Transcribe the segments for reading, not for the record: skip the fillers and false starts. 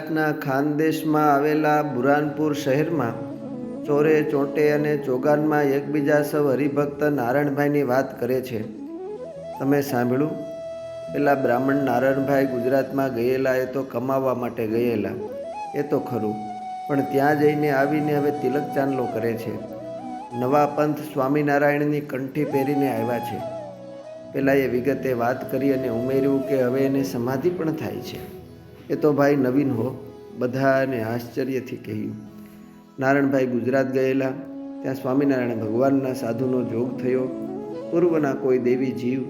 મહારાષ્ટ્રના ખાનદેશમાં આવેલા બુરાનપુર શહેરમાં ચોરે ચોંટે અને ચોગાનમાં એકબીજા સૌ હરિભક્ત નારાયણભાઈની વાત કરે છે. તમે સાંભળ્યું? પેલા બ્રાહ્મણ નારાયણભાઈ ગુજરાતમાં ગયેલા એ તો કમાવા માટે ગયેલા, એ તો ખરું, પણ ત્યાં જઈને આવીને હવે તિલક ચાંદલો કરે છે. નવા પંથ સ્વામિનારાયણની કંઠી પહેરીને આવ્યા છે. પેલા એ વિગતે વાત કરી અને ઉમેર્યું કે હવે એને સમાધિ પણ થાય છે. એ તો ભાઈ નવીન હો, બધાને આશ્ચર્યથી કહ્યું. નારાયણભાઈ ગુજરાત ગયેલા, ત્યાં સ્વામિનારાયણ ભગવાનના સાધુનો જોગ થયો. પૂર્વના કોઈ દેવી જીવ,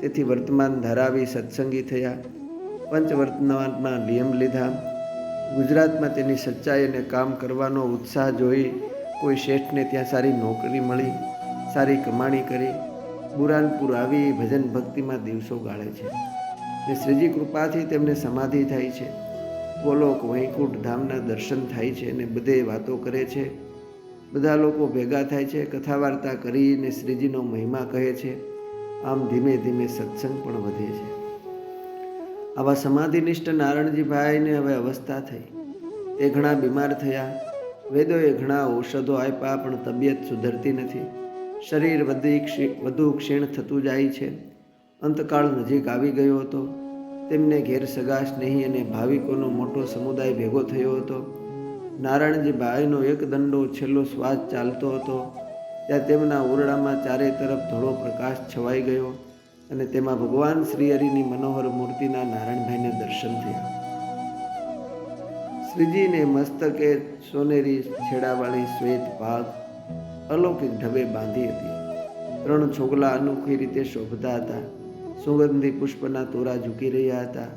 તેથી વર્તમાન ધરાવી સત્સંગી થયા. પંચવર્તમાનમાં નિયમ લીધા. ગુજરાતમાં તેની સચ્ચાઈ અને કામ કરવાનો ઉત્સાહ જોઈ કોઈ શેઠને ત્યાં સારી નોકરી મળી, સારી કમાણી કરી. બુરાનપુર આવી ભજન ભક્તિમાં દિવસો ગાળે છે ને શ્રીજી કૃપાથી તેમને સમાધિ થાય છે. ગોલોક વૈકુંઠ ધામના દર્શન થાય છે અને બધે વાતો કરે છે. બધા લોકો ભેગા થાય છે, કથા વાર્તા કરીને શ્રીજીનો મહિમા કહે છે. આમ ધીમે ધીમે સત્સંગ પણ વધે છે. આવા સમાધિનિષ્ઠ નારાયણજીભાઈને હવે અવસ્થા થઈ. તે ઘણા બીમાર થયા. વેદોએ ઘણા ઔષધો આપ્યા, પણ તબિયત સુધરતી નથી. શરીર વધુ ક્ષીણ થતું જાય છે. અંતકાળ નજીક આવી ગયો હતો. તેમને ઘેર સગા સ્નેહી અને ભાવિકોનો મોટો સમુદાય ભેગો થયો હતો. નારાયણજીભાઈનો એક દંડો છેલ્લો શ્વાસ ચાલતો હતો ત્યાં તેમના ઓરડામાં ચારે તરફ ધોળો પ્રકાશ છવાઈ ગયો અને તેમાં ભગવાન શ્રી હરિની મનોહર મૂર્તિના નારાયણભાઈને દર્શન થયા. શ્રીજીને મસ્તકે સોનેરી છેડાવાળી શ્વેત પાગ અલૌકિક ઢબે બાંધી હતી. 3 છોગલા અનોખી રીતે શોભતા હતા. સુગંધી પુષ્પના તોરા ઝૂકી રહ્યા હતા.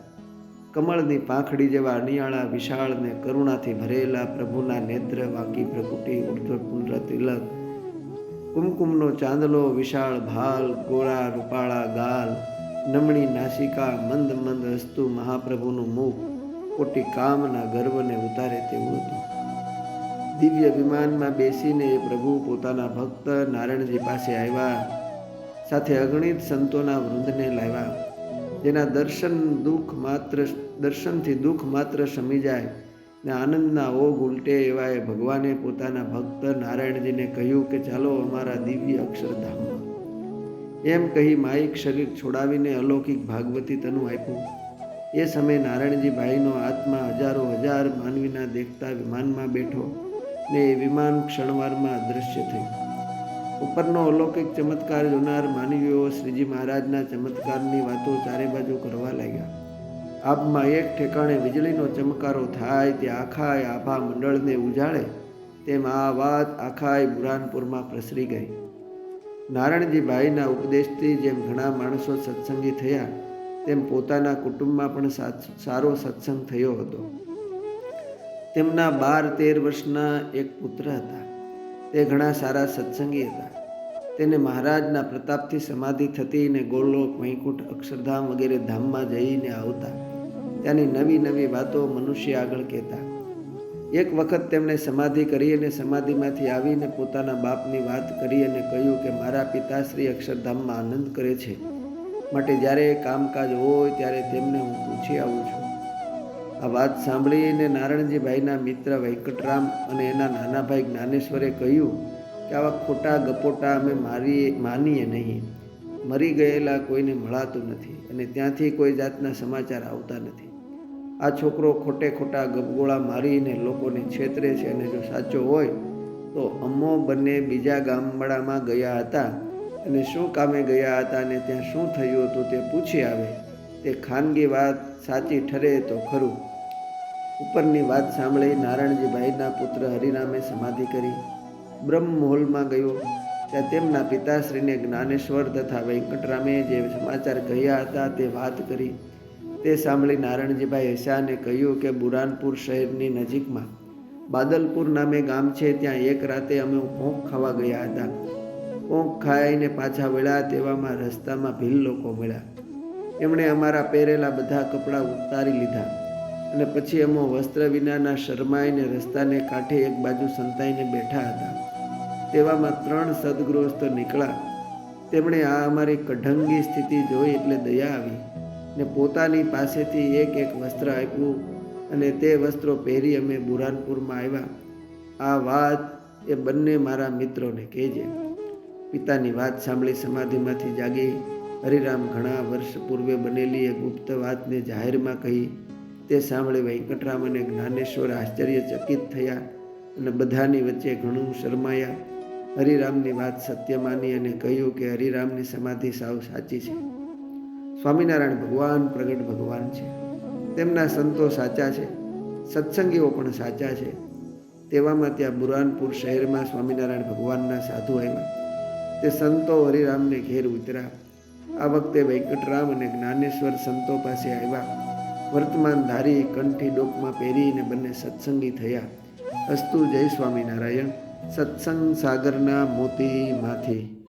કમળની પાંખડી જેવા અણિયાળા વિશાળ ને કરુણાથી ભરેલા પ્રભુના નેત્ર, વાંકી ભ્રકુટી, ઉર્ધ્વપુંડ્ર તિલક, કુમકુમનો ચાંદલો, વિશાળ ભાલ, ગોળા રૂપાળા ગાલ, નમણી નાસિકા, મંદ મંદ હસતું મહાપ્રભુનું મુખ કોટી કામના ગર્વને ઉતારે તેવું હતું. દિવ્ય વિમાનમાં બેસીને એ પ્રભુ પોતાના ભક્ત નારાયણજી પાસે આવ્યા. સાથે અગણિત સંતોના વૃંદને લાવ્યા. જેના દર્શનથી દુઃખ માત્ર શમી જાય ને આનંદના ઓઘ ઉલટે એવા એ ભગવાને પોતાના ભક્ત નારાયણજીને કહ્યું કે ચાલો અમારા દિવ્ય અક્ષરધામમાં. એમ કહી માયિક શરીર છોડાવીને અલૌકિક ભાગવતી તનુ આપ્યું. એ સમયે નારાયણજીભાઈનો આત્મા હજારો હજાર માનવીના દેખતા વિમાનમાં બેઠો ને એ વિમાન ક્ષણવારમાં અદૃશ્ય થયું. ઉપરનો અલૌકિક ચમત્કાર જોનાર માનવીઓ શ્રીજી મહારાજના ચમત્કારની વાતો ચારે બાજુ કરવા લાગ્યા. આબમાં એક ઠેકાણે વીજળીનો ચમકારો થાય તે આખાય આભા મંડળને ઉજાળે તેમ આ વાત આખાય બુરાનપુરમાં પ્રસરી ગઈ. નારાયણજીભાઈના ઉપદેશથી જેમ ઘણા માણસો સત્સંગી થયા તેમ પોતાના કુટુંબમાં પણ સારો સત્સંગ થયો હતો. તેમના 12-13 વર્ષના એક પુત્ર હતા. તે ઘણા સારા સત્સંગી હતા. તેને મહારાજના પ્રતાપથી સમાધિ થતી ને ગોલોક, વૈકુંઠ, અક્ષરધામ વગેરે ધામમાં જઈને આવતા. ત્યાંની નવી નવી વાતો મનુષ્ય આગળ કહેતા. એક વખત તેમણે સમાધિ કરી અને સમાધિમાંથી આવીને પોતાના બાપની વાત કરી અને કહ્યું કે મારા પિતાશ્રી અક્ષરધામમાં આનંદ કરે છે, માટે જ્યારે કામકાજ હોય ત્યારે તેમને હું પૂછી આવું છું. આ વાત સાંભળીને નારાયણજીભાઈના મિત્ર વેંકટરામ અને એના નાના ભાઈ જ્ઞાનેશ્વરે કહ્યું કે આવા ખોટા ગપોટા અમે માનીએ નહીં. મરી ગયેલા કોઈને મળાતું નથી અને ત્યાંથી કોઈ જાતના સમાચાર આવતા નથી. આ છોકરો ખોટે ખોટા ગપગોળા મારીને લોકોને છેતરે છે અને જો સાચો હોય તો અમો બંને બીજા ગામડામાં ગયા હતા અને શું કામે ગયા હતા અને ત્યાં શું થયું હતું તે પૂછી આવે. તે ખાનગી વાત સાચી ઠરે તો ખરું. ઉપરની વાત સાંભળી નારાયણજીભાઈના પુત્ર હરિરામે સમાધિ કરી. બ્રહ્મ મહોલમાં ગયો. ત્યાં તેમના પિતાશ્રીને જ્ઞાનેશ્વર તથા વેંકટરામે જે સમાચાર કહ્યા હતા તે વાત કરી. તે સાંભળી નારાયણજીભાઈ હસ્યાને કહ્યું કે બુરાનપુર શહેરની નજીકમાં બાદલપુર નામે ગામ છે. ત્યાં એક રાતે અમે પોંખ ખાવા ગયા હતા. પોંખ ખાઈને પાછા વળ્યા તેવામાં રસ્તામાં ભીલ લોકો મળ્યા. એમણે અમારા પહેરેલા બધા કપડાં ઉતારી લીધા અને પછી અમો વસ્ત્ર વિનાના શરમાઈને રસ્તાને કાંઠે એક બાજુ સંતાઈને બેઠા હતા. તેવામાં 3 સદગૃહસ્થ નીકળ્યા. તેમણે આ અમારી કઢંગી સ્થિતિ જોઈ એટલે દયા આવી ને પોતાની પાસેથી એક વસ્ત્ર આપ્યું અને તે વસ્ત્રો પહેરી અમે બુરાનપુરમાં આવ્યા. આ વાત એ બંને મારા મિત્રોને કહેજે. પિતાની વાત સાંભળી સમાધિમાંથી જાગી હરિરામ ઘણા વર્ષ પૂર્વે બનેલી એ ગુપ્ત વાતને જાહેરમાં કહી. તે સાંભળી વેંકટરામ અને જ્ઞાનેશ્વર આશ્ચર્યચકિત થયા અને બધાની વચ્ચે ઘણું શરમાયા. હરિરામની વાત સત્ય માની અને કહ્યું કે હરિરામની સમાધિ સાવ સાચી છે. સ્વામિનારાયણ ભગવાન પ્રગટ ભગવાન છે. તેમના સંતો સાચા છે, સત્સંગીઓ પણ સાચા છે. તેવામાં ત્યાં બુરાનપુર શહેરમાં સ્વામિનારાયણ ભગવાનના સાધુ આવ્યા. તે સંતો હરિરામને ઘેર ઉતર્યા. આ વખતે વેંકટરામ અને જ્ઞાનેશ્વર સંતો પાસે આવ્યા. વર્તમાન ધારી કંઠી ડોકમાં પહેરીને બંને સત્સંગી થયા. અસ્તુ જય સ્વામિનારાયણ. સત્સંગ સાગરના મોતીમાંથી